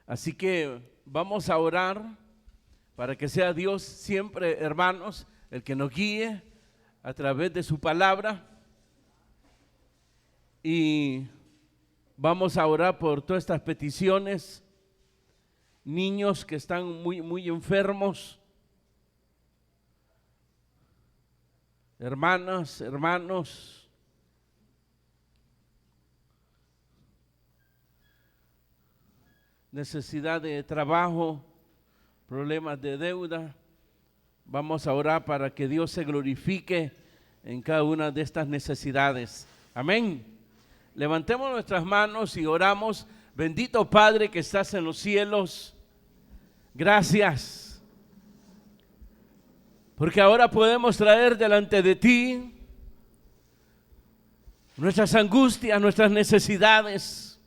Así que vamos a orar para que sea Dios siempre, hermanos, el que nos guíe a través de su palabra. Y vamos a orar por todas estas peticiones, niños que están muy enfermos, hermanas, hermanos, necesidad de trabajo, problemas de deuda. Vamos a orar para que Dios se glorifique en cada una de estas necesidades. Amén. Levantemos nuestras manos y oramos. Bendito Padre que estás en los cielos, gracias, porque ahora podemos traer delante de ti nuestras angustias, nuestras necesidades.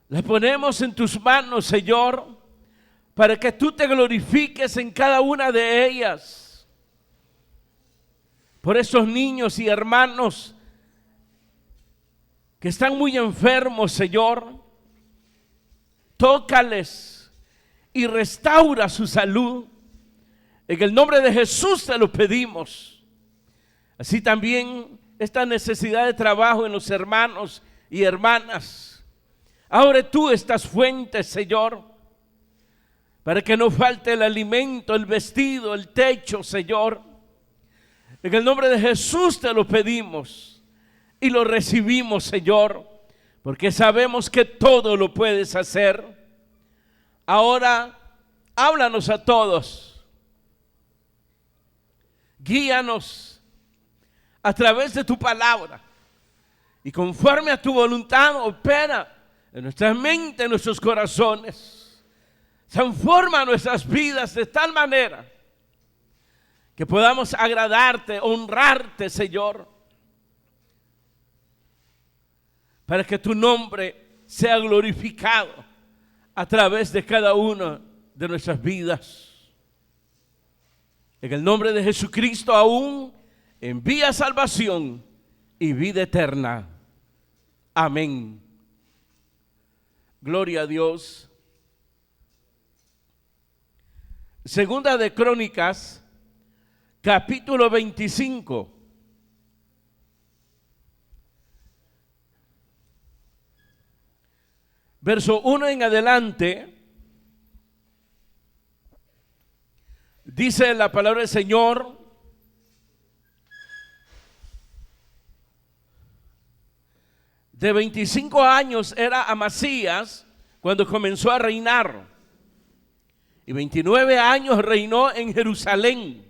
Las ponemos en tus manos, Señor, para que tú te glorifiques en cada una de ellas. Por esos niños y hermanos que están muy enfermos, Señor, tócales y restaura su salud. En el nombre de Jesús te lo pedimos. Así también esta necesidad de trabajo en los hermanos y hermanas. Abre tú estas fuentes, Señor, para que no falte el alimento, el vestido, el techo, Señor. En el nombre de Jesús te lo pedimos y lo recibimos, Señor, porque sabemos que todo lo puedes hacer. Ahora, háblanos a todos. Guíanos a través de tu palabra y conforme a tu voluntad opera en nuestra mente, en nuestros corazones. Transforma nuestras vidas de tal manera que podamos agradarte, honrarte, Señor, para que tu nombre sea glorificado a través de cada una de nuestras vidas. En el nombre de Jesucristo aún envía salvación y vida eterna. Amén. Gloria a Dios. Segunda de Crónicas, capítulo 25. Verso 1 en adelante, dice la palabra del Señor: de 25 años era Amasías cuando comenzó a reinar, y 29 años reinó en Jerusalén.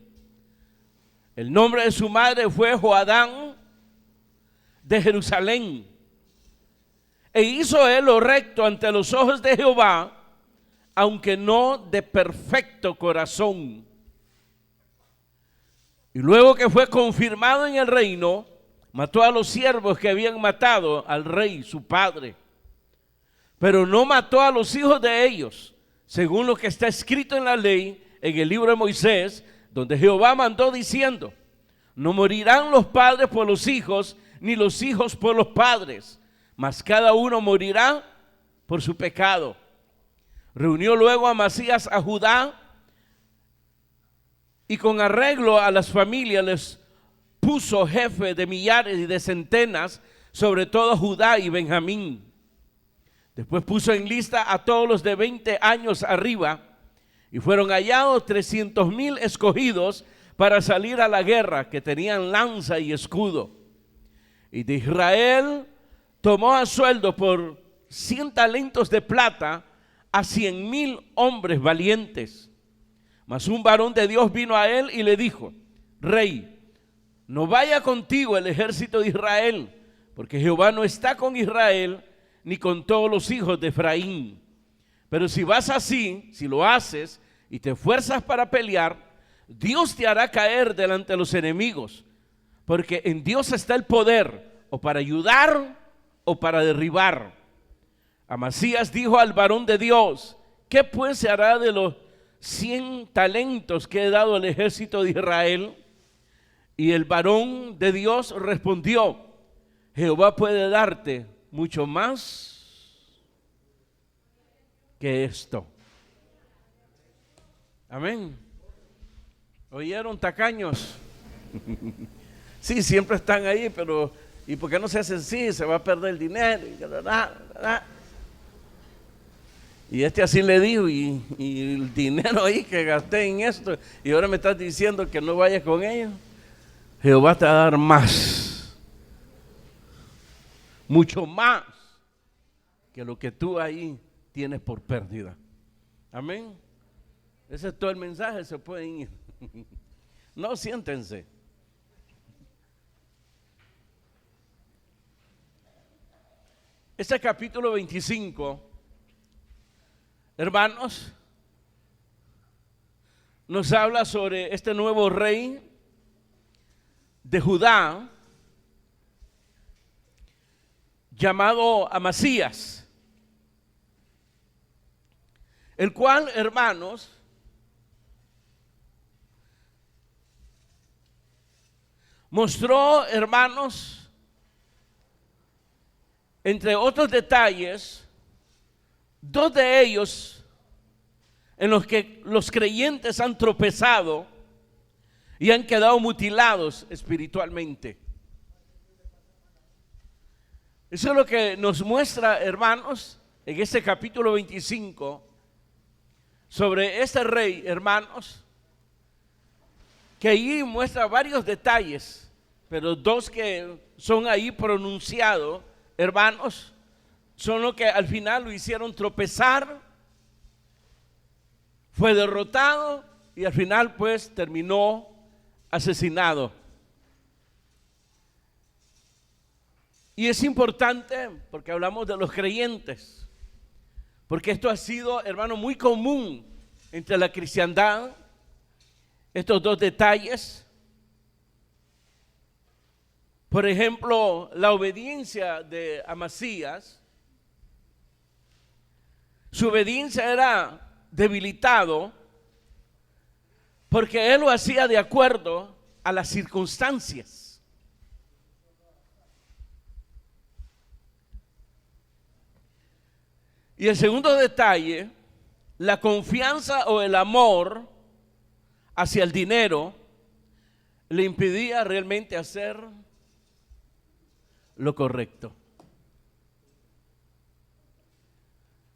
El nombre de su madre fue Joadán de Jerusalén. E hizo él lo recto ante los ojos de Jehová, aunque no de perfecto corazón. Y luego que fue confirmado en el reino, mató a los siervos que habían matado al rey su padre, pero no mató a los hijos de ellos, según lo que está escrito en la ley, en el libro de Moisés, donde Jehová mandó diciendo: no morirán los padres por los hijos, ni los hijos por los padres, mas cada uno morirá por su pecado. Reunió luego Amasías a Judá, y con arreglo a las familias les puso jefe de millares y de centenas sobre todo Judá y Benjamín. Después puso en lista a todos los de 20 años arriba, y fueron hallados 300,000 escogidos para salir a la guerra, que tenían lanza y escudo. Y de Israel tomó a sueldo por 100 talentos de plata a 100,000 hombres valientes. Mas un varón de Dios vino a él y le dijo: Rey, no vaya contigo el ejército de Israel, porque Jehová no está con Israel, ni con todos los hijos de Efraín. Pero si vas así, si lo haces y te esfuerzas para pelear, Dios te hará caer delante de los enemigos, porque en Dios está el poder, o para ayudar o para derribar. Amasías dijo al varón de Dios: ¿qué pues se hará de los 100 talentos que he dado al ejército de Israel? Y el varón de Dios respondió: Jehová puede darte mucho más. que esto. Amén. ¿Oyeron, tacaños? Sí, siempre están ahí, pero ¿y por qué no se hace así? Se va a perder el dinero. Y así le dijo, y el dinero ahí que gasté en esto, y ahora me estás diciendo que no vaya con ellos. Jehová te va a dar más, mucho más que lo que tú ahí tienes por pérdida. Amén. Ese es todo el mensaje, se pueden ir. No, siéntense. Este capítulo 25, hermanos, nos habla sobre este nuevo rey de Judá llamado Amasías, el cual, hermanos, mostró, hermanos, entre otros detalles, dos de ellos en los que los creyentes han tropezado y han quedado mutilados espiritualmente. Eso es lo que nos muestra, hermanos, en este capítulo 25, sobre este rey, hermanos, que allí muestra varios detalles, pero dos que son ahí pronunciados, hermanos, son los que al final lo hicieron tropezar, fue derrotado y al final pues terminó asesinado. Y es importante porque hablamos de los creyentes, porque esto ha sido, hermano, muy común entre la cristiandad, estos dos detalles. Por ejemplo, la obediencia de Amasías, su obediencia era debilitado porque él lo hacía de acuerdo a las circunstancias. Y el segundo detalle, la confianza o el amor hacia el dinero le impedía realmente hacer lo correcto.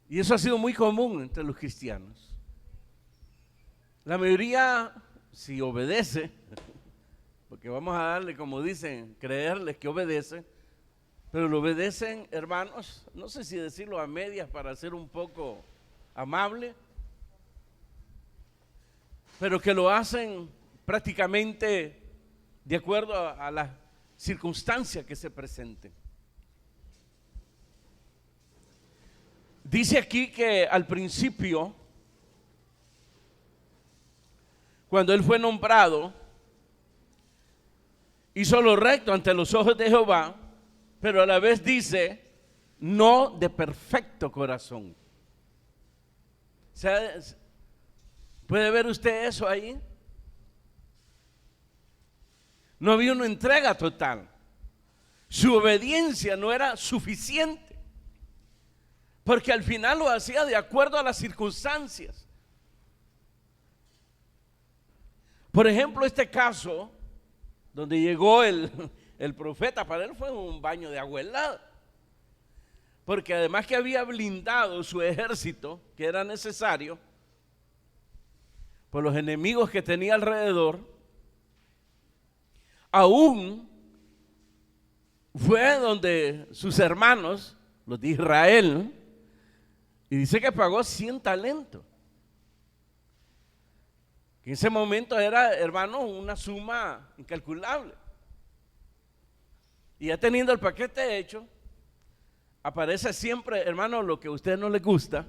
Y eso ha sido muy común entre los cristianos. La mayoría, si obedece, porque vamos a darle, como dicen, creerles que obedece, pero lo obedecen, hermanos, no sé si decirlo a medias para ser un poco amable, pero que lo hacen prácticamente de acuerdo a las circunstancias que se presenten. Dice aquí que al principio, cuando él fue nombrado, hizo lo recto ante los ojos de Jehová, pero a la vez dice, no de perfecto corazón. O sea, ¿puede ver usted eso ahí? No había una entrega total. Su obediencia no era suficiente, porque al final lo hacía de acuerdo a las circunstancias. Por ejemplo, este caso, donde llegó el profeta, para él fue un baño de agua helada, porque además que había blindado su ejército, que era necesario, por los enemigos que tenía alrededor, aún fue donde sus hermanos, los de Israel, y dice que pagó 100 talentos. Que en ese momento era, hermano, una suma incalculable. Y ya teniendo el paquete hecho, aparece siempre, hermano, lo que a usted no le gusta,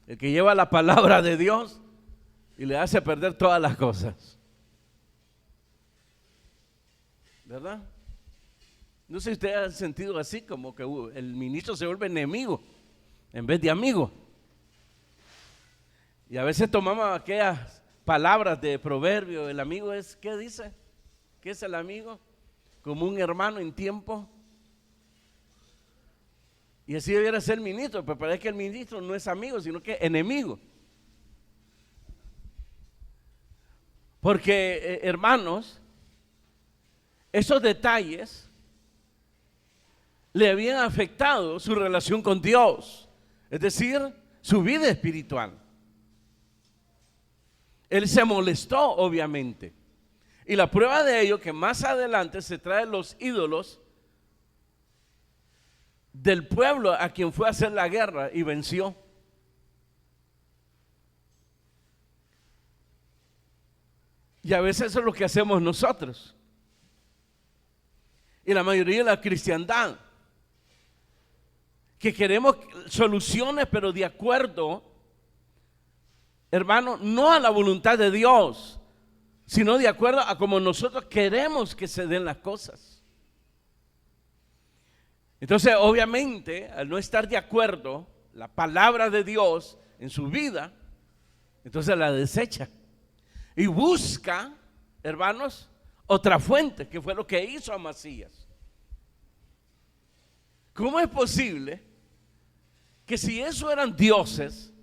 el que lleva la palabra de Dios y le hace perder todas las cosas. ¿Verdad? No sé si usted ha sentido así, como que el ministro se vuelve enemigo en vez de amigo. Y a veces tomamos aquellas palabras de proverbio. El amigo es, ¿qué dice? ¿Qué es el amigo? Como un hermano en tiempo Y así debiera ser el ministro, pero parece que el ministro no es amigo, sino que enemigo. Porque, hermanos, esos detalles le habían afectado su relación con Dios, es decir, su vida espiritual. Él se molestó, obviamente. Y la prueba de ello, que más adelante se trae los ídolos del pueblo a quien fue a hacer la guerra y venció. Y a veces eso es lo que hacemos nosotros. Y la mayoría de la cristiandad, que queremos soluciones, pero de acuerdo, hermano, no a la voluntad de Dios, sino de acuerdo a como nosotros queremos que se den las cosas. Entonces, obviamente, al no estar de acuerdo la palabra de Dios en su vida, entonces la desecha y busca, hermanos, otra fuente, que fue lo que hizo Amasías. ¿Cómo es posible que si eso eran dioses,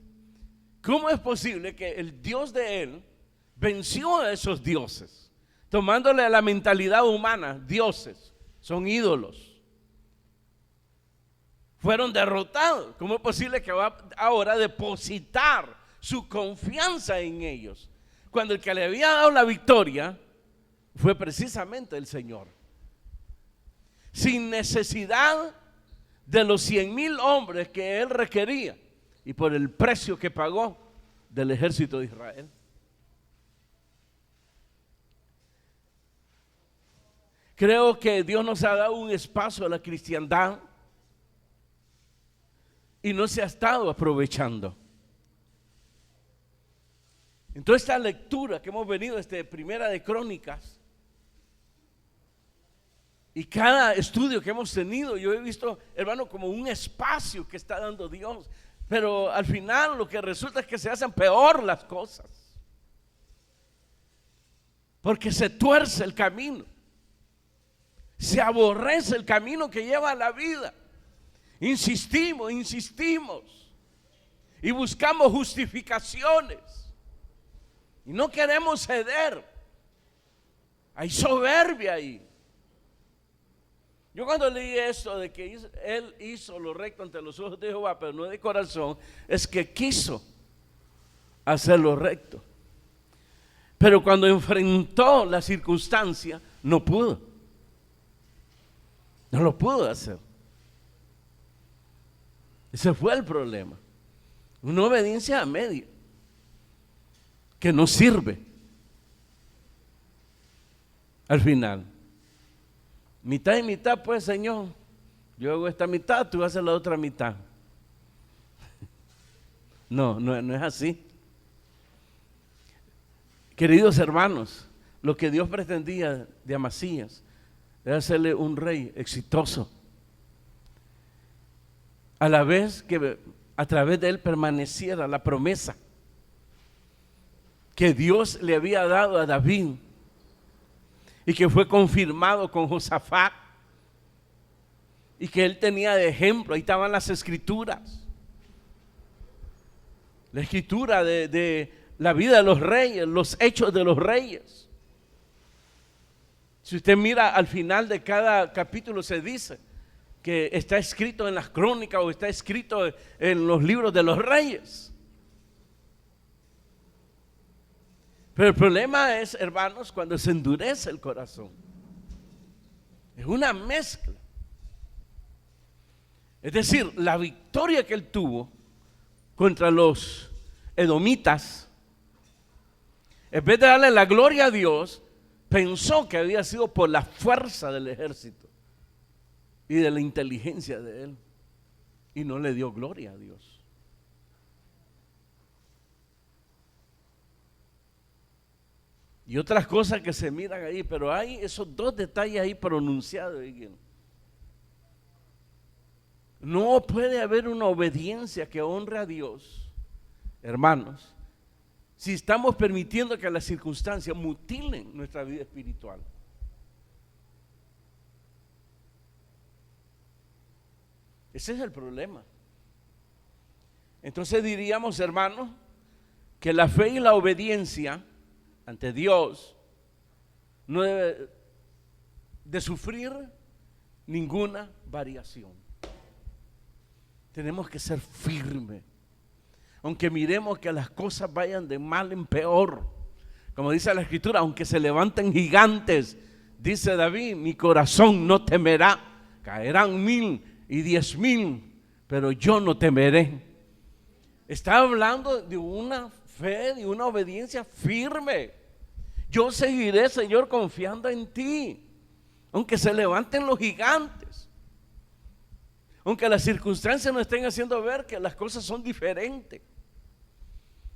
cómo es posible que el Dios de él venció a esos dioses, tomándole la mentalidad humana? Dioses son ídolos, fueron derrotados. ¿Cómo es posible que va ahora a depositar su confianza en ellos, cuando el que le había dado la victoria fue precisamente el Señor? Sin necesidad de los 100,000 hombres que él requería y por el precio que pagó del ejército de Israel. Creo que Dios nos ha dado un espacio a la cristiandad y no se ha estado aprovechando. En toda esta lectura que hemos venido desde Primera de Crónicas y cada estudio que hemos tenido, yo he visto, hermano, como un espacio que está dando Dios, pero al final lo que resulta es que se hacen peor las cosas, porque se tuerce el camino, se aborrece el camino que lleva a la vida. Insistimos y buscamos justificaciones y no queremos ceder. Hay soberbia ahí. Yo cuando leí esto de que él hizo lo recto ante los ojos de Jehová, pero no de corazón, es que quiso hacer lo recto, pero cuando enfrentó la circunstancia no pudo, no lo pudo hacer. Ese fue el problema. Una obediencia a media que no sirve al final. Mitad y mitad, pues, Señor. Yo hago esta mitad, tú haces la otra mitad. No es así. Queridos hermanos, lo que Dios pretendía de Amasías era hacerle un rey exitoso, a la vez que a través de él permaneciera la promesa que Dios le había dado a David y que fue confirmado con Josafat y que él tenía de ejemplo. Ahí estaban las escrituras, la escritura de la vida de los reyes, los hechos de los reyes. Si usted mira al final de cada capítulo, se dice que está escrito en las crónicas o está escrito en los libros de los reyes. Pero el problema es, hermanos, cuando se endurece el corazón. Es una mezcla. Es decir, la victoria que él tuvo contra los edomitas, en vez de darle la gloria a Dios, pensó que había sido por la fuerza del ejército y de la inteligencia de él, y no le dio gloria a Dios. Y otras cosas que se miran ahí, pero hay esos dos detalles ahí pronunciados. No puede haber una obediencia que honre a Dios, hermanos, si estamos permitiendo que las circunstancias mutilen nuestra vida espiritual. Ese es el problema. Entonces diríamos, hermanos, que la fe y la obediencia ante Dios no debe de sufrir ninguna variación. Tenemos que ser firmes, aunque miremos que las cosas vayan de mal en peor. Como dice la Escritura, aunque se levanten gigantes, dice David, mi corazón no temerá. Caerán 1000 y 10,000, pero yo no temeré. Está hablando de una fe, de una obediencia firme. Yo seguiré, Señor, confiando en ti, aunque se levanten los gigantes, aunque las circunstancias nos estén haciendo ver que las cosas son diferentes.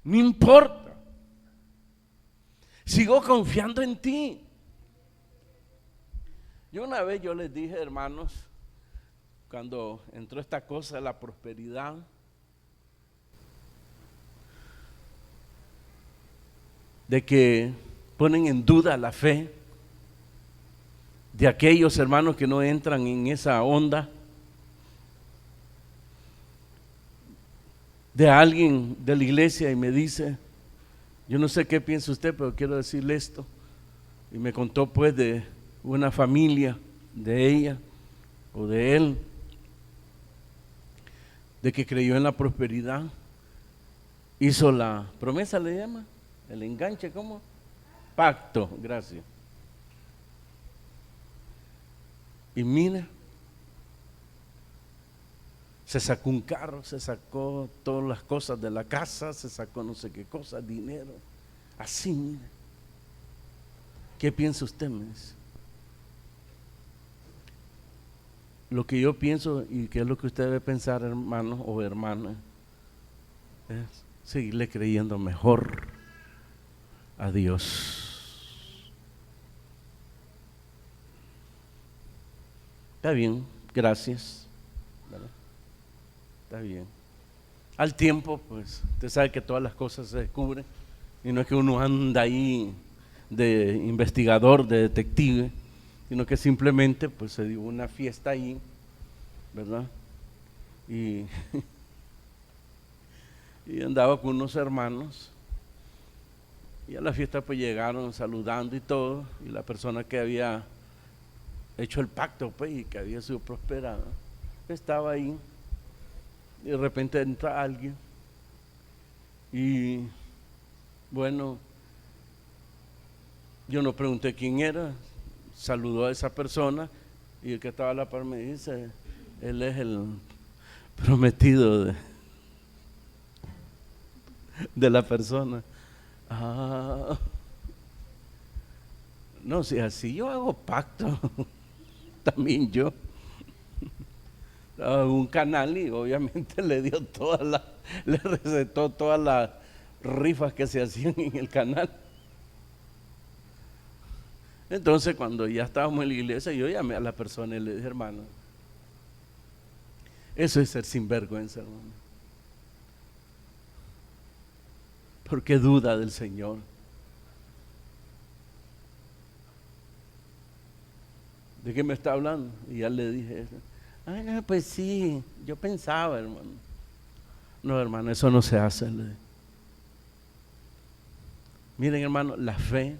No importa. Sigo confiando en ti. Una vez yo les dije, hermanos, cuando entró esta cosa de la prosperidad, de que ponen en duda la fe de aquellos hermanos que no entran en esa onda, de alguien de la iglesia, y me dice, yo no sé qué piensa usted, pero quiero decirle esto, y me contó pues de una familia de ella o de él, de que creyó en la prosperidad, hizo la promesa, le llama, el enganche, ¿cómo? Pacto, gracias. Y mira, se sacó un carro, se sacó todas las cosas de la casa, se sacó no sé qué cosa, dinero, así, mira. ¿Qué piensa usted, me dice? Lo que yo pienso, y que es lo que usted debe pensar, hermano o hermana, es seguirle creyendo mejor a Dios. Está bien, gracias. ¿Verdad? Está bien. Al tiempo, pues, usted sabe que todas las cosas se descubren, y no es que uno anda ahí de investigador, de detective, sino que simplemente pues se dio una fiesta ahí, ¿verdad? Y andaba con unos hermanos, y a la fiesta pues llegaron saludando y todo, y la persona que había hecho el pacto pues y que había sido prosperada estaba ahí, y de repente entra alguien y bueno, yo no pregunté quién era, saludó a esa persona, y el que estaba a la par me dice, él es el prometido de la persona. Ah, no, si así yo hago pacto, también yo. Un canal, y obviamente le recetó todas las rifas que se hacían en el canal. Entonces cuando ya estábamos en la iglesia, yo llamé a la persona y le dije, hermano, eso es ser sinvergüenza, hermano. ¿Por qué duda del Señor? ¿De qué me está hablando? Y ya le dije eso. Ay, no, pues sí, yo pensaba, hermano. No, hermano, eso no se hace. Miren, hermano, la fe,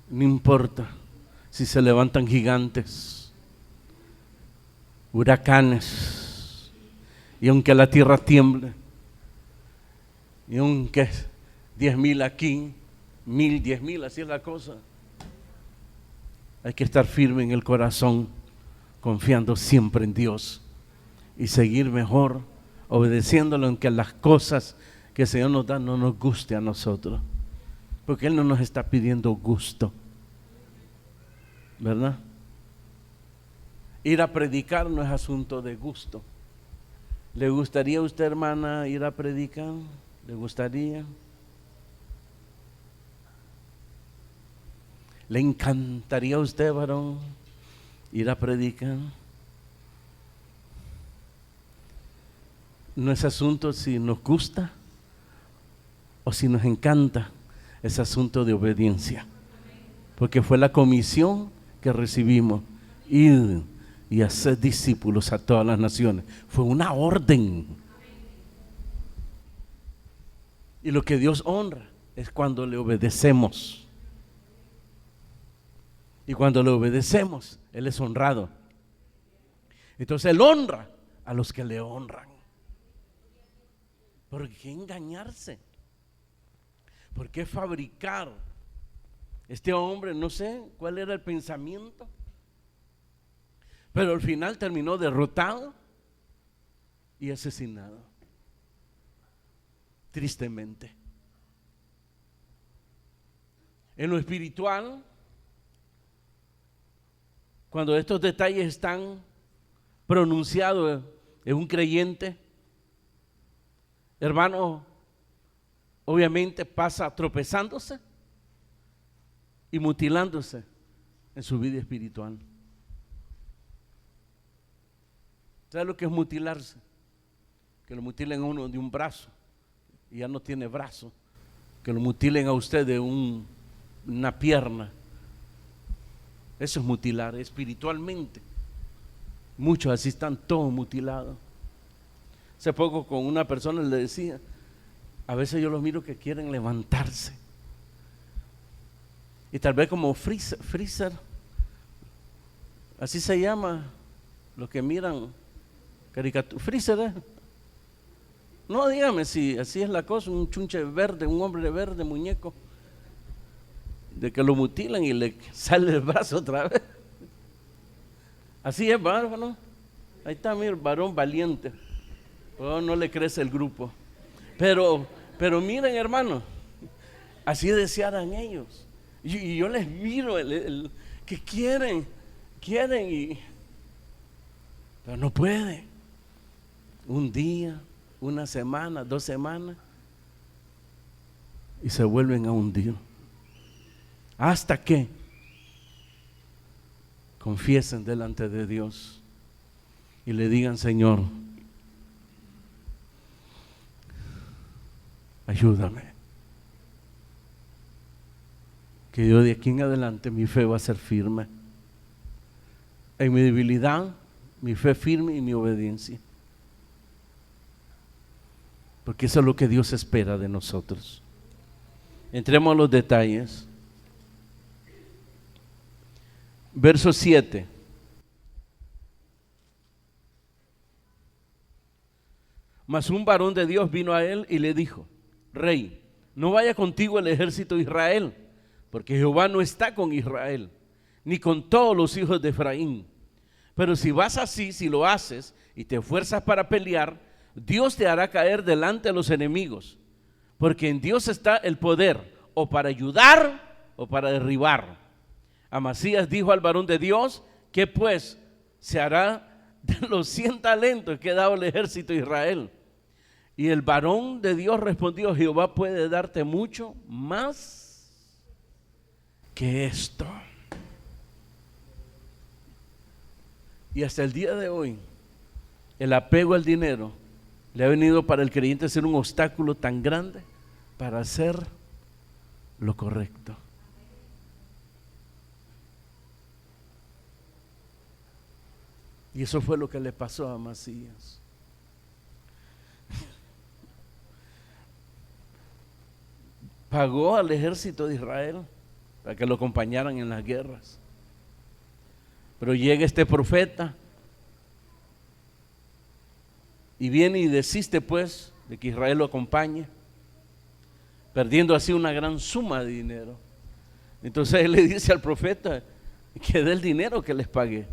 no importa si se levantan gigantes, huracanes, y aunque la tierra tiemble, y aunque 10,000 aquí, 1,000, 10,000, así es la cosa, hay que estar firme en el corazón, confiando siempre en Dios y seguir mejor, obedeciéndolo, aunque las cosas que el Señor nos da no nos guste a nosotros, porque Él no nos está pidiendo gusto, ¿verdad? Ir a predicar no es asunto de gusto. ¿Le gustaría a usted, hermana, ir a predicar? ¿Le gustaría? ¿Le encantaría a usted, varón, ir a predicar? No es asunto si nos gusta o si nos encanta, es asunto de obediencia, porque fue la comisión que recibimos, ir y hacer discípulos a todas las naciones. Fue una orden. Y lo que Dios honra es cuando le obedecemos. Y cuando le obedecemos, Él es honrado. Entonces Él honra a los que le honran. ¿Por qué engañarse? ¿Por qué fabricar? Este hombre, no sé cuál era el pensamiento, pero al final terminó derrotado y asesinado, tristemente. En lo espiritual, cuando estos detalles están pronunciados en un creyente, hermano, obviamente pasa tropezándose y mutilándose en su vida espiritual. ¿Sabe lo que es mutilarse? Que lo mutilen a uno de un brazo y ya no tiene brazo. Que lo mutilen a usted de una pierna. Eso es mutilar espiritualmente. Muchos así están todos mutilados. Hace poco con una persona le decía, a veces yo los miro que quieren levantarse. Y tal vez como freezer, así se llama, los que miran caricatura, freezer, ¿eh? No, dígame si así es la cosa, un chunche verde, un hombre verde, muñeco, de que lo mutilan y le sale el brazo otra vez. Así es, ¿no? Ahí está, mira, el varón valiente. Oh, no le crece el grupo. Pero miren, hermano, así desearan ellos. Y yo les miro que quieren, pero no puede. Un día, una semana, 2 semanas, y se vuelven a hundir. Hasta que confiesen delante de Dios y le digan: Señor, ayúdame, que yo de aquí en adelante mi fe va a ser firme. En mi debilidad, mi fe firme y mi obediencia. Porque eso es lo que Dios espera de nosotros. Entremos a los detalles. Verso 7. Mas un varón de Dios vino a él y le dijo: Rey, no vaya contigo el ejército de Israel, porque Jehová no está con Israel, ni con todos los hijos de Efraín. Pero si vas así, si lo haces y te esfuerzas para pelear, Dios te hará caer delante de los enemigos, porque en Dios está el poder, o para ayudar o para derribar. Amasías dijo al varón de Dios: ¿qué pues se hará de los 100 talentos que ha dado el ejército de Israel? Y el varón de Dios respondió: Jehová puede darte mucho más que esto. Y hasta el día de hoy, el apego al dinero le ha venido para el creyente a ser un obstáculo tan grande para hacer lo correcto. Y eso fue lo que le pasó a Amasías. Pagó al ejército de Israel para que lo acompañaran en las guerras. Pero llega este profeta y viene y desiste pues de que Israel lo acompañe, perdiendo así una gran suma de dinero. Entonces él le dice al profeta que dé el dinero que les pagué.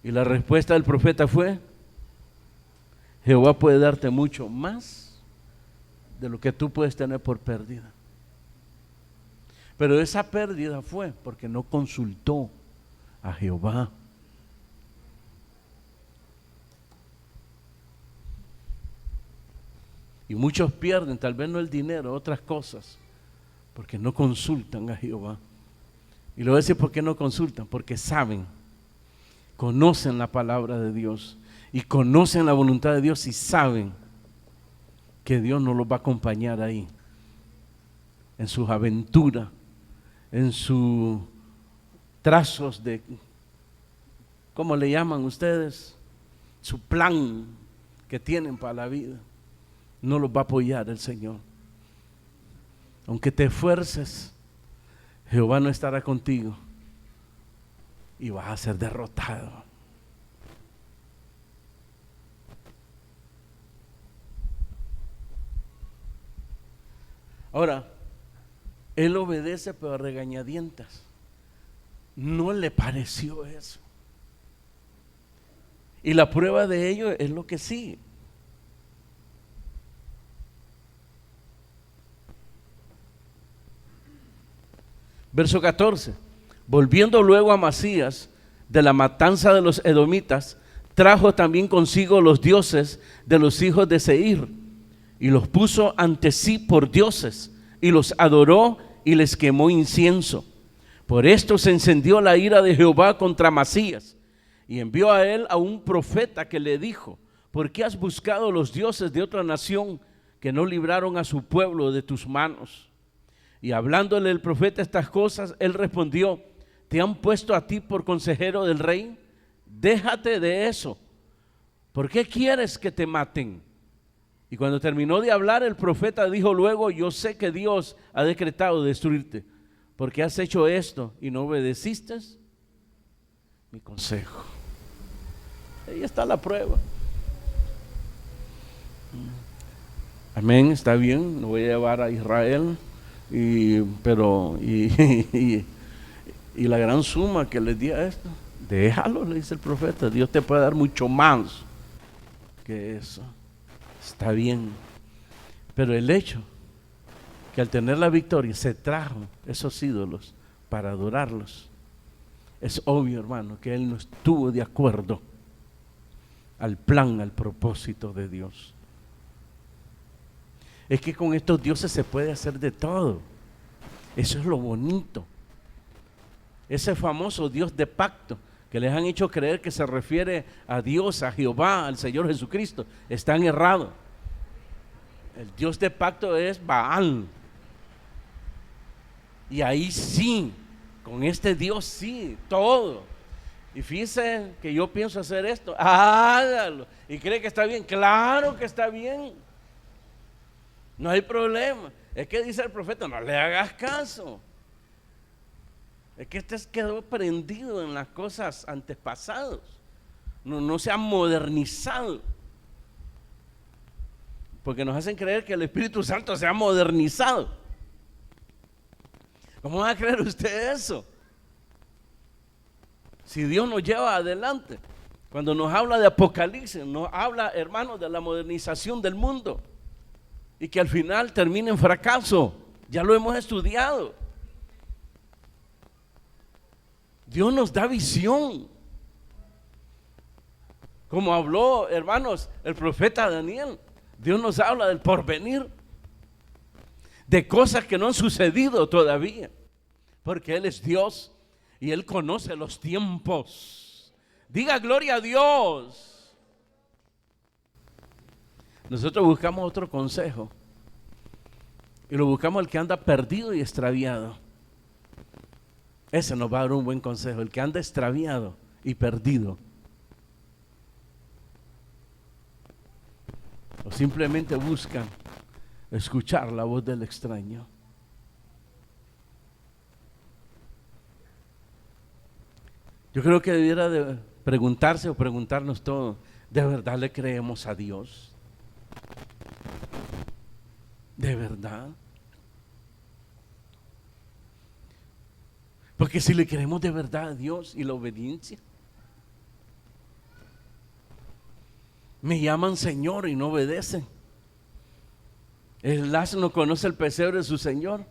Y la respuesta del profeta fue: Jehová puede darte mucho más de lo que tú puedes tener por pérdida. Pero esa pérdida fue porque no consultó a Jehová. Y muchos pierden, tal vez no el dinero, otras cosas, porque no consultan a Jehová. Y lo voy a decir: ¿por qué no consultan? Porque saben, conocen la palabra de Dios y conocen la voluntad de Dios y saben que Dios no los va a acompañar ahí, en sus aventuras, en sus trazos de ¿cómo le llaman ustedes? Su plan que tienen para la vida, no los va a apoyar el Señor. Aunque te esfuerces, Jehová no estará contigo y vas a ser derrotado. Ahora, él obedece pero a regañadientas. No le pareció eso. Y la prueba de ello es lo que sigue. Verso 14. Volviendo luego a Amasías de la matanza de los edomitas, trajo también consigo los dioses de los hijos de Seir y los puso ante sí por dioses y los adoró y les quemó incienso. Por esto se encendió la ira de Jehová contra Amasías y envió a él a un profeta que le dijo: ¿por qué has buscado los dioses de otra nación que no libraron a su pueblo de tus manos? Y hablándole el profeta estas cosas, él respondió: ¿te han puesto a ti por consejero del rey? Déjate de eso. ¿Por qué quieres que te maten? Y cuando terminó de hablar, el profeta dijo luego: yo sé que Dios ha decretado destruirte, porque has hecho esto y no obedeciste mi consejo. Ahí está la prueba. Amén, está bien, lo voy a llevar a Israel, y la gran suma que les di a esto, déjalo, le dice el profeta, Dios te puede dar mucho más que eso. Está bien, pero el hecho que al tener la victoria se trajo esos ídolos para adorarlos, es obvio, hermano, que él no estuvo de acuerdo al plan, al propósito de Dios. Es que con estos dioses se puede hacer de todo. Eso es lo bonito. Ese famoso Dios de pacto que les han hecho creer que se refiere a Dios, a Jehová, al Señor Jesucristo, están errados. El Dios de pacto es Baal. Y ahí sí, con este Dios sí, todo. Y fíjense que yo pienso hacer esto, hágalo. ¿Y cree que está bien? Claro que está bien. No hay problema. Es que dice el profeta, no le hagas caso. Es que este quedó prendido en las cosas antepasadas. No se ha modernizado. Porque nos hacen creer que el Espíritu Santo se ha modernizado. ¿Cómo va a creer usted eso? Si Dios nos lleva adelante, cuando nos habla de Apocalipsis, nos habla, hermanos, de la modernización del mundo y que al final termine en fracaso. Ya lo hemos estudiado. Dios nos da visión. Como habló, hermanos, el profeta Daniel, Dios nos habla del porvenir, de cosas que no han sucedido todavía, porque Él es Dios y Él conoce los tiempos. Diga gloria a Dios. Nosotros buscamos otro consejo y lo buscamos el que anda perdido y extraviado. Ese nos va a dar un buen consejo, el que anda extraviado y perdido. O simplemente buscan escuchar la voz del extraño. Yo creo que debiera de preguntarse o preguntarnos todo: ¿de verdad le creemos a Dios? ¿De verdad? Porque si le creemos de verdad a Dios y la obediencia, me llaman Señor y no obedecen. El asno conoce el pesebre de su Señor.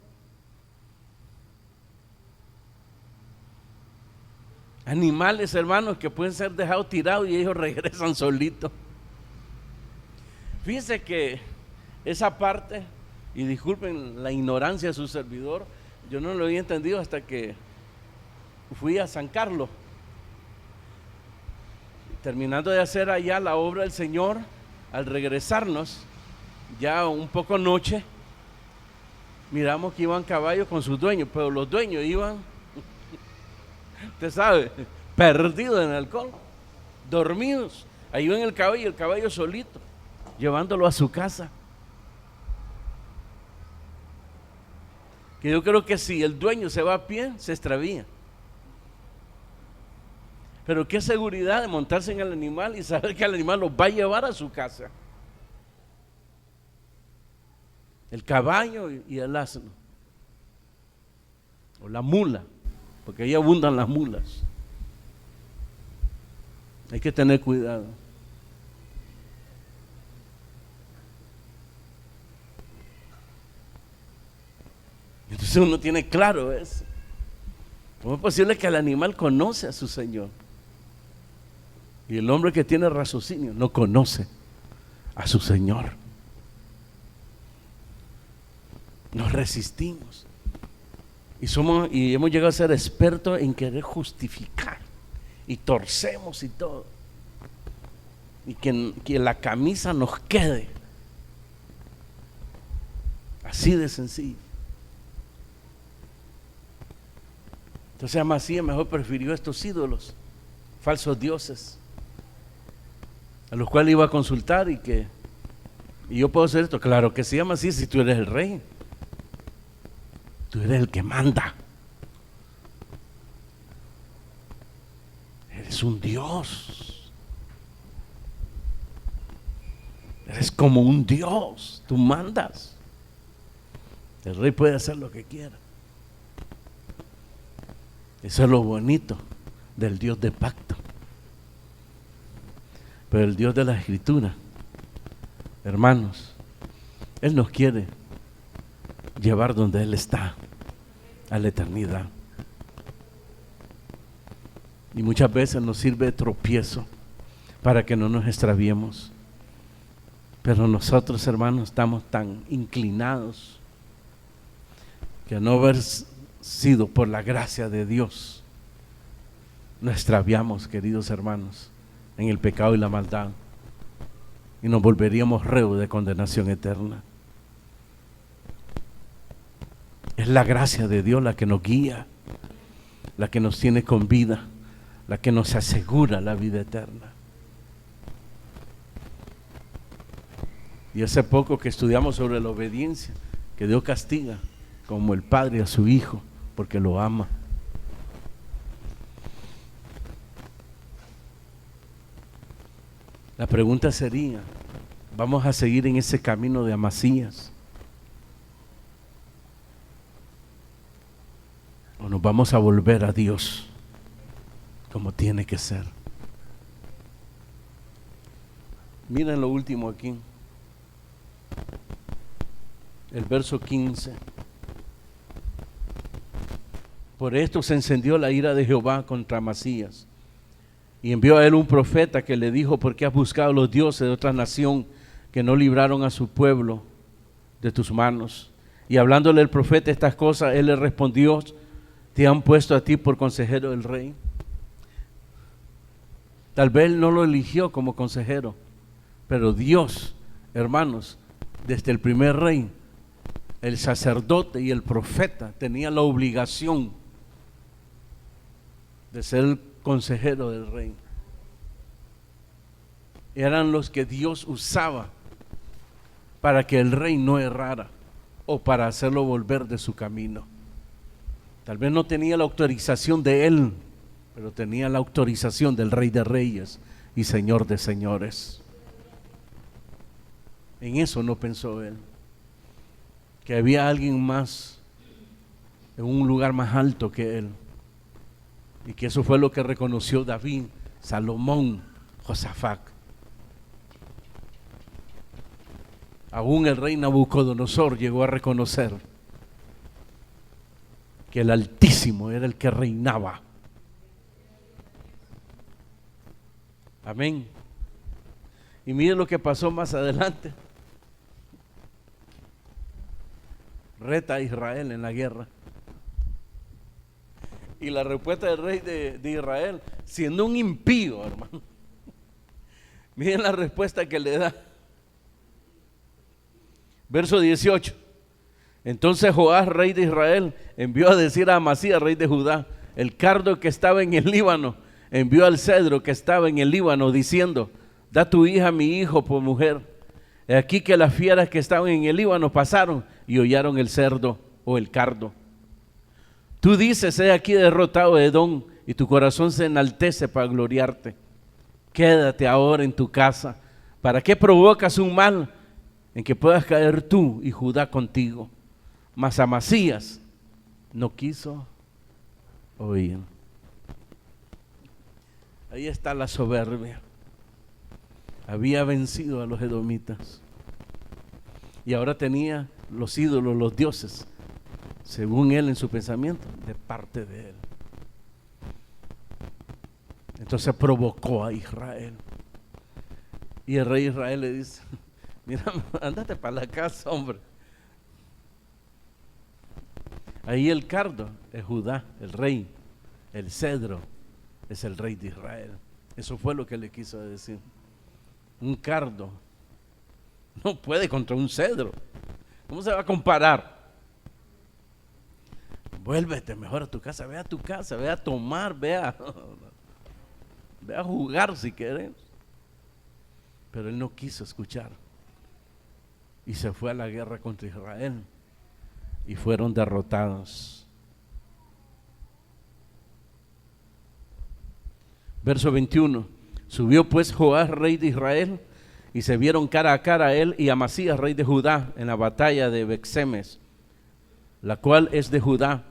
Animales, hermanos, que pueden ser dejados tirados y ellos regresan solitos. Fíjense que esa parte, y disculpen la ignorancia de su servidor, yo no lo había entendido hasta que fui a San Carlos. Terminando de hacer allá la obra del Señor, al regresarnos, ya un poco noche, miramos que iban caballos con sus dueños, pero los dueños iban, usted sabe, perdidos en el alcohol, dormidos. Ahí ven el caballo solito, llevándolo a su casa. Que yo creo que si el dueño se va a pie, se extravía. Pero qué seguridad de montarse en el animal y saber que el animal los va a llevar a su casa. El caballo y el asno, o la mula, porque ahí abundan las mulas. Hay que tener cuidado. Entonces uno tiene claro eso. ¿Cómo es posible que el animal conoce a su Señor? Y el hombre que tiene raciocinio no conoce a su Señor. Nos resistimos y hemos llegado a ser expertos en querer justificar y torcemos y todo, y que la camisa nos quede así de sencillo. Entonces Amasías mejor prefirió estos ídolos, falsos dioses, a los cuales iba a consultar y yo puedo hacer esto. Claro que sí, Amasías, si tú eres el rey, tú eres el que manda, eres un Dios, eres como un Dios, tú mandas. El rey puede hacer lo que quiera. Eso es lo bonito del Dios de pacto. Pero el Dios de la Escritura, hermanos, Él nos quiere llevar donde Él está, a la eternidad. Y muchas veces nos sirve de tropiezo para que no nos extraviemos. Pero nosotros, hermanos, estamos tan inclinados que a no haber sido por la gracia de Dios, nos extraviamos, queridos hermanos, en el pecado y la maldad, y nos volveríamos reos de condenación eterna. Es la gracia de Dios la que nos guía, la que nos tiene con vida, la que nos asegura la vida eterna. Y hace poco que estudiamos sobre la obediencia, que Dios castiga como el Padre a su Hijo, porque lo ama. La pregunta sería, ¿vamos a seguir en ese camino de Amasías? ¿O nos vamos a volver a Dios como tiene que ser? Miren lo último aquí, el verso 15. Por esto se encendió la ira de Jehová contra Amasías, y envió a él un profeta que le dijo: ¿por qué has buscado los dioses de otra nación que no libraron a su pueblo de tus manos? Y hablándole el profeta estas cosas, él le respondió: ¿te han puesto a ti por consejero del rey? Tal vez él no lo eligió como consejero, pero Dios, hermanos, desde el primer rey, el sacerdote y el profeta tenían la obligación de ser el consejero del rey. Eran los que Dios usaba para que el rey no errara o para hacerlo volver de su camino. Tal vez no tenía la autorización de él, pero tenía la autorización del Rey de Reyes y Señor de Señores. En eso no pensó él, que había alguien más en un lugar más alto que él, y que eso fue lo que reconoció David, Salomón, Josafat. Aún el rey Nabucodonosor llegó a reconocer que el Altísimo era el que reinaba. Amén. Y mire lo que pasó más adelante. Reta a Israel en la guerra. Y la respuesta del rey de Israel, siendo un impío, hermano, miren la respuesta que le da. Verso 18. Entonces Joás, rey de Israel, envió a decir a Amasías, rey de Judá: el cardo que estaba en el Líbano envió al cedro que estaba en el Líbano diciendo: da tu hija a mi hijo por mujer. He aquí que las fieras que estaban en el Líbano pasaron y hollaron el cerdo o el cardo. Tú dices: he aquí derrotado Edom, y tu corazón se enaltece para gloriarte. Quédate ahora en tu casa. ¿Para qué provocas un mal en que puedas caer tú y Judá contigo? Mas Amasías no quiso oír. Ahí está la soberbia. Había vencido a los edomitas y ahora tenía los ídolos, los dioses, según él en su pensamiento, de parte de él. Entonces provocó a Israel. Y el rey Israel le dice: mira, ándate para la casa, hombre. Ahí el cardo es Judá, el rey. El cedro es el rey de Israel. Eso fue lo que le quiso decir. Un cardo no puede contra un cedro. ¿Cómo se va a comparar? Vuélvete mejor a tu casa, ve a tomar, ve a jugar si quieres. Pero él no quiso escuchar y se fue a la guerra contra Israel y fueron derrotados. Verso 21. Subió pues Joás, rey de Israel, y se vieron cara a cara él y Amasías, rey de Judá, en la batalla de Bexemes, la cual es de Judá.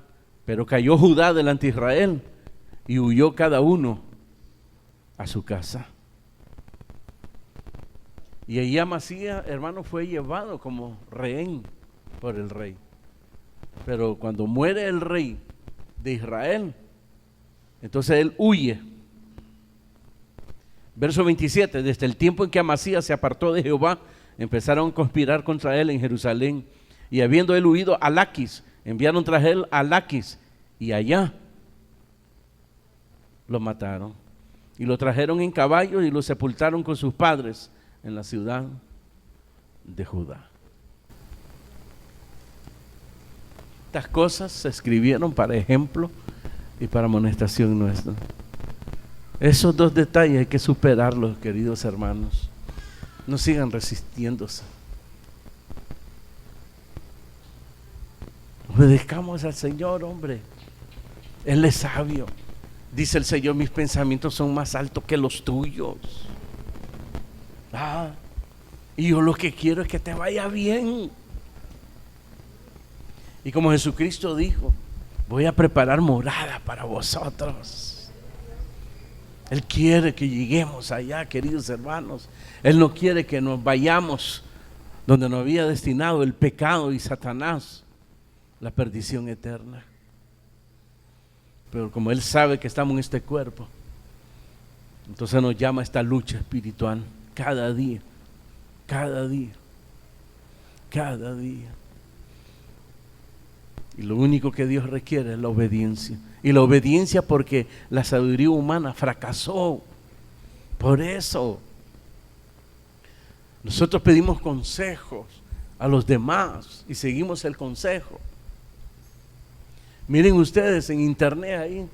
Pero cayó Judá delante de Israel y huyó cada uno a su casa. Y ahí Amasías, hermano, fue llevado como rehén por el rey. Pero cuando muere el rey de Israel, entonces él huye. Verso 27, desde el tiempo en que Amasías se apartó de Jehová, empezaron a conspirar contra él en Jerusalén. Y habiendo él huido a Laquis, enviaron tras él a Laquis, y allá lo mataron. Y lo trajeron en caballos y lo sepultaron con sus padres en la ciudad de Judá. Estas cosas se escribieron para ejemplo y para amonestación nuestra. Esos dos detalles hay que superarlos, queridos hermanos. No sigan resistiéndose. Obedezcamos al Señor, hombre. Él es sabio. Dice el Señor: mis pensamientos son más altos que los tuyos. Y yo lo que quiero es que te vaya bien. Y como Jesucristo dijo: voy a preparar morada para vosotros. Él quiere que lleguemos allá, queridos hermanos. Él no quiere que nos vayamos donde nos había destinado el pecado y Satanás, la perdición eterna. Pero como Él sabe que estamos en este cuerpo, entonces nos llama a esta lucha espiritual cada día, cada día, cada día. Y lo único que Dios requiere es la obediencia. Y la obediencia porque la sabiduría humana fracasó. Por eso nosotros pedimos consejos a los demás y seguimos el consejo. Miren ustedes en internet ahí,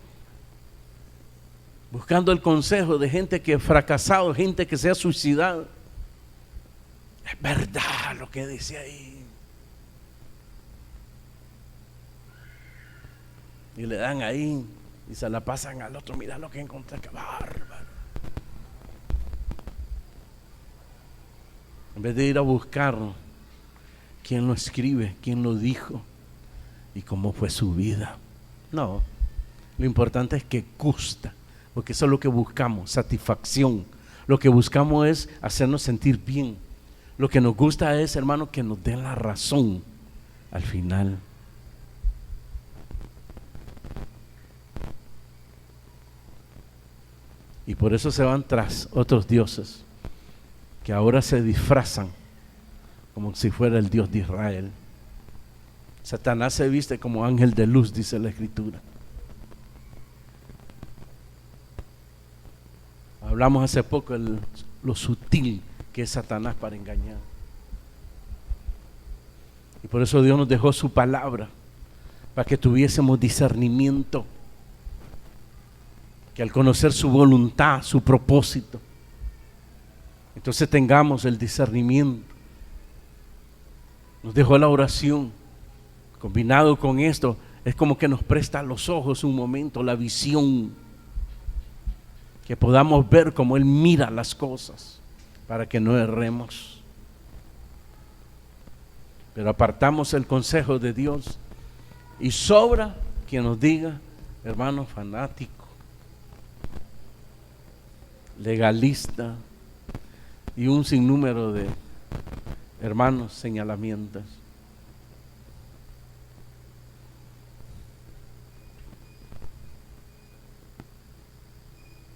buscando el consejo de gente que ha fracasado, gente que se ha suicidado. Es verdad lo que dice ahí. Y le dan ahí y se la pasan al otro. Mira lo que encontré, qué bárbaro. En vez de ir a buscar quién lo escribe, quién lo dijo y cómo fue su vida. No, lo importante es que gusta, porque eso es lo que buscamos, satisfacción. Lo que buscamos es hacernos sentir bien. Lo que nos gusta es, hermano, que nos den la razón al final. Y por eso se van tras otros dioses que ahora se disfrazan como si fuera el Dios de Israel. Satanás se viste como ángel de luz, dice la Escritura. Hablamos hace poco lo sutil que es Satanás para engañar. Y por eso Dios nos dejó su palabra, para que tuviésemos discernimiento. que al conocer su voluntad, su propósito, entonces tengamos el discernimiento. Nos dejó la oración. Combinado con esto, es como que nos presta los ojos un momento, la visión, que podamos ver cómo Él mira las cosas, para que no erremos. Pero apartamos el consejo de Dios y sobra quien nos diga, hermano fanático, legalista y un sinnúmero de hermanos señalamientos.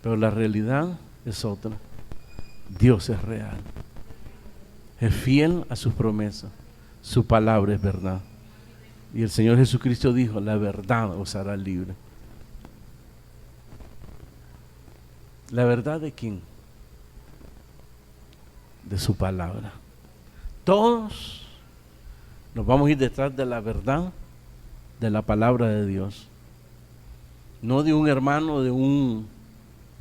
Pero la realidad es otra. Dios es real, es fiel a sus promesas, su palabra es verdad. Y el Señor Jesucristo dijo, la verdad os hará libre. ¿La verdad de quién? De su palabra. Todos nos vamos a ir detrás de la verdad de la palabra de Dios, no de un hermano, de un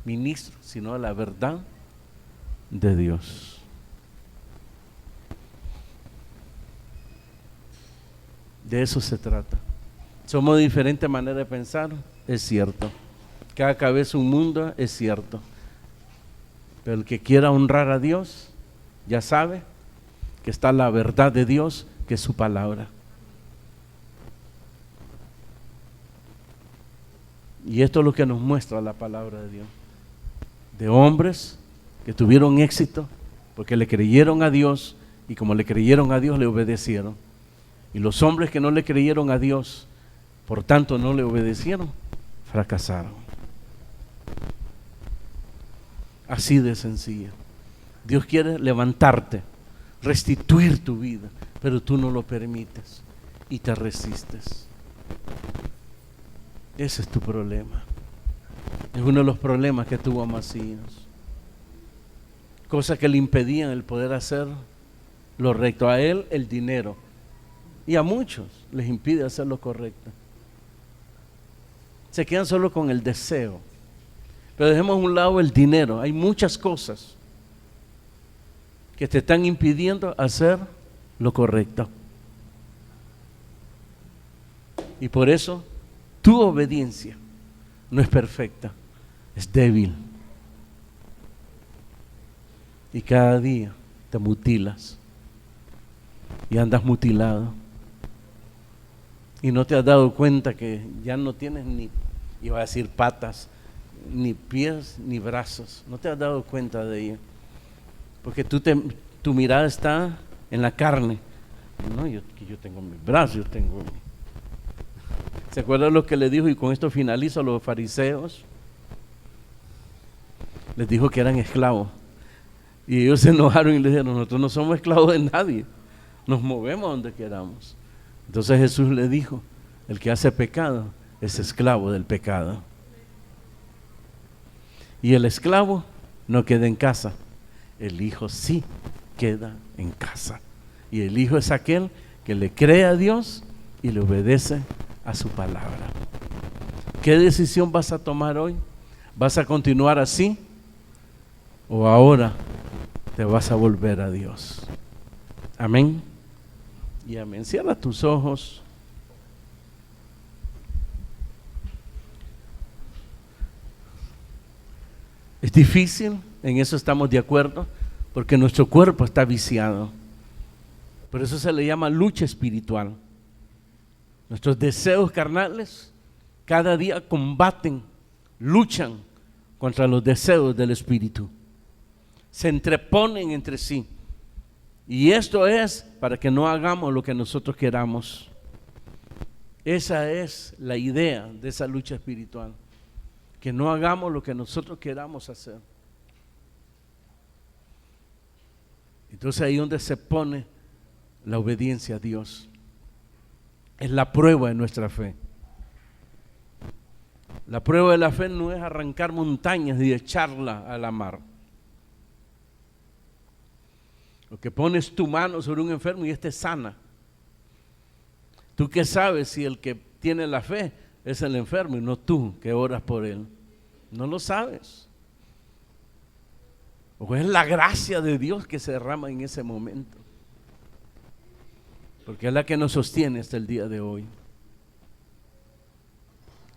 ministro, sino de la verdad de Dios. De eso se trata. Somos de diferente manera de pensar, es cierto. Cada cabeza un mundo, es cierto. Pero el que quiera honrar a Dios, ya sabe que está la verdad de Dios, que es su palabra. Y esto es lo que nos muestra la palabra de Dios. De hombres que tuvieron éxito porque le creyeron a Dios, y como le creyeron a Dios le obedecieron. Y los hombres que no le creyeron a Dios, por tanto no le obedecieron, fracasaron. Así de sencillo. Dios quiere levantarte, restituir tu vida, pero tú no lo permites y te resistes. Ese es tu problema. Es uno de los problemas que tuvo Amasías. Cosas que le impedían el poder hacer lo recto. A él el dinero, y a muchos les impide hacer lo correcto. Se quedan solo con el deseo. Pero dejemos a un lado el dinero. Hay muchas cosas que te están impidiendo hacer lo correcto. Y por eso tu obediencia no es perfecta, es débil. Y cada día te mutilas y andas mutilado. Y no te has dado cuenta que ya no tienes ni, iba a decir patas, ni pies, ni brazos. No te has dado cuenta de ello. Porque tu mirada está en la carne. No, yo tengo mis brazos, yo tengo... ¿Se acuerdan lo que le dijo? Y con esto finalizo, a los fariseos. Les dijo que eran esclavos. Y ellos se enojaron y le dijeron, nosotros no somos esclavos de nadie. Nos movemos donde queramos. Entonces Jesús le dijo, el que hace pecado es esclavo del pecado. Y el esclavo no queda en casa, el hijo sí queda en casa. Y el hijo es aquel que le cree a Dios y le obedece a su palabra. ¿Qué decisión vas a tomar hoy? ¿Vas a continuar así? ¿O ahora te vas a volver a Dios? Amén y amén. Cierra tus ojos. Es difícil, en eso estamos de acuerdo, porque nuestro cuerpo está viciado. Por eso se le llama lucha espiritual. Nuestros deseos carnales cada día combaten, luchan contra los deseos del espíritu. Se entreponen entre sí. Y esto es para que no hagamos lo que nosotros queramos. Esa es la idea de esa lucha espiritual. Que no hagamos lo que nosotros queramos hacer. Entonces ahí es donde se pone la obediencia a Dios. Es la prueba de nuestra fe. La prueba de la fe no es arrancar montañas y echarla a la mar. Lo que pones tu mano sobre un enfermo y este sana. ¿Tú qué sabes si el que tiene la fe es el enfermo y no tú que oras por él? No lo sabes. O es la gracia de Dios que se derrama en ese momento. Porque es la que nos sostiene hasta el día de hoy.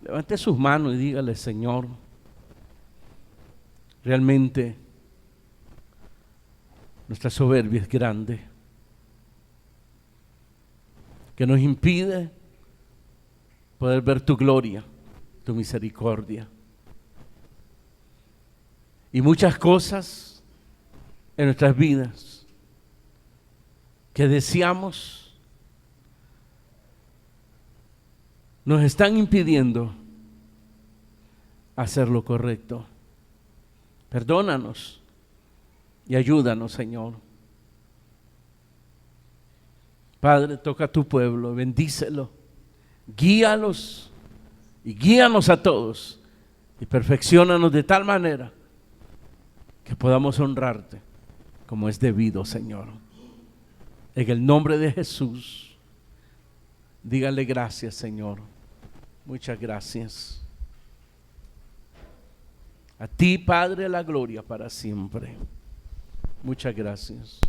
Levante sus manos y dígale: Señor, realmente nuestra soberbia es grande, que nos impide poder ver tu gloria, tu misericordia. Y muchas cosas en nuestras vidas que deseamos nos están impidiendo hacer lo correcto. Perdónanos y ayúdanos, Señor. Padre, toca a tu pueblo, bendícelo, guíalos y guíanos a todos y perfecciónanos de tal manera que podamos honrarte como es debido, Señor. En el nombre de Jesús, dígale gracias, Señor. Muchas gracias. A ti, Padre, la gloria para siempre. Muchas gracias.